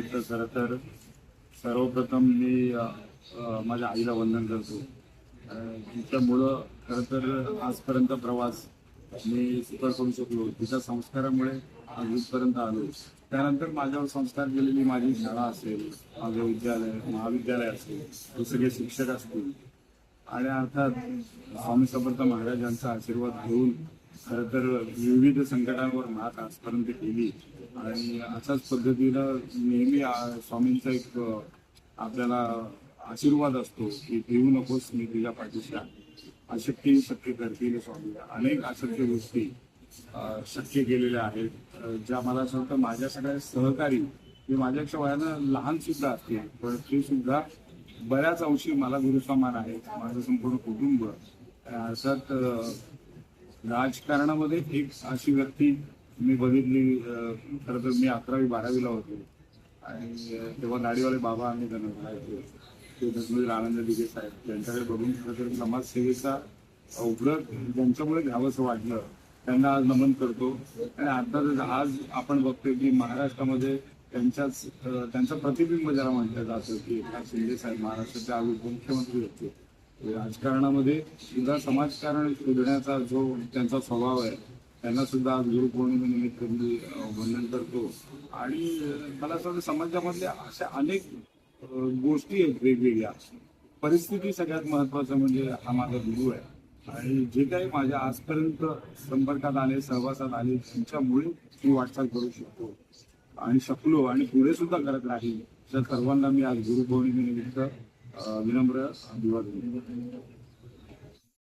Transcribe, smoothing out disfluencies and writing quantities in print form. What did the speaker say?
पौर्णिमेनिमित्त खरं तर सर्वप्रथम मी माझ्या आईला वंदन करतो. तिच्यामुळं खरं तर आजपर्यंत प्रवास मी सुकर करू शकलो. तिच्या संस्कारामुळे आज इथपर्यंत आलो. त्यानंतर माझ्यावर संस्कार केलेली माझी शाळा असेल, माझं विद्यालय, महाविद्यालय असेल, हे सगळे शिक्षक असतील आणि अर्थात स्वामी समर्थ महाराजांचा आशीर्वाद घेऊन खरं तर विविध संकटांवर मात आजपर्यंत केली. आणि अशाच पद्धतीनं नेहमी स्वामींचा एक आपल्याला आशीर्वाद असतो की भिवू नकोस, मी तुझ्या पाठीशी आहे. अशक्य शक्य करतील स्वामी. अनेक अशक्य गोष्टी शक्य केलेल्या आहेत, ज्या मला असं वाटतं माझ्या सगळ्या सहकारी जे माझ्यापेक्षा वयानं लहान सुद्धा असतील, पण ते सुद्धा बऱ्याच अंशी मला गुरुसमान आहेत. माझं संपूर्ण कुटुंब. अर्थात राजकारणामध्ये एक अशी व्यक्ती मी बघितली, खरं तर मी 11वी-12वीला होतो आणि तेव्हा गाडीवाले बाबा आम्ही त्यांना म्हणायचो, ते धर्मवीर आनंद दिघे साहेब, त्यांच्याकडे बघून खरं तर समाजसेवेचा उघडत ज्यांच्यामुळे घ्यावंसं वाटलं त्यांना आज नमन करतो. आणि अर्थातच आज आपण बघतोय की महाराष्ट्रामध्ये त्यांचं प्रतिबिंब ज्याला म्हटलं जातं की एकनाथ शिंदे साहेब महाराष्ट्राचे आज उपमुख्यमंत्री होते. राजकारणामध्ये सुद्धा समाजकारण शोधण्याचा जो त्यांचा स्वभाव आहे, त्यांना सुद्धा आज गुरुपौर्णिमेनिमित्त मी वंदन करतो. आणि मला असं वाटतं समाजामधल्या अशा अनेक गोष्टी आहेत वेगवेगळ्या. परिस्थिती सगळ्यात महत्वाचं म्हणजे हा माझा गुरु आहे. आणि जे काही माझ्या आजपर्यंत संपर्कात आले, सहवासात आले, त्यांच्यामुळे मी वाटचाल करू शकतो आणि शकलो आणि पुढे सुद्धा करत राहील. तर सर्वांना मी आज गुरुपौर्णिमेनिमित्त विनम्र अभिवादन.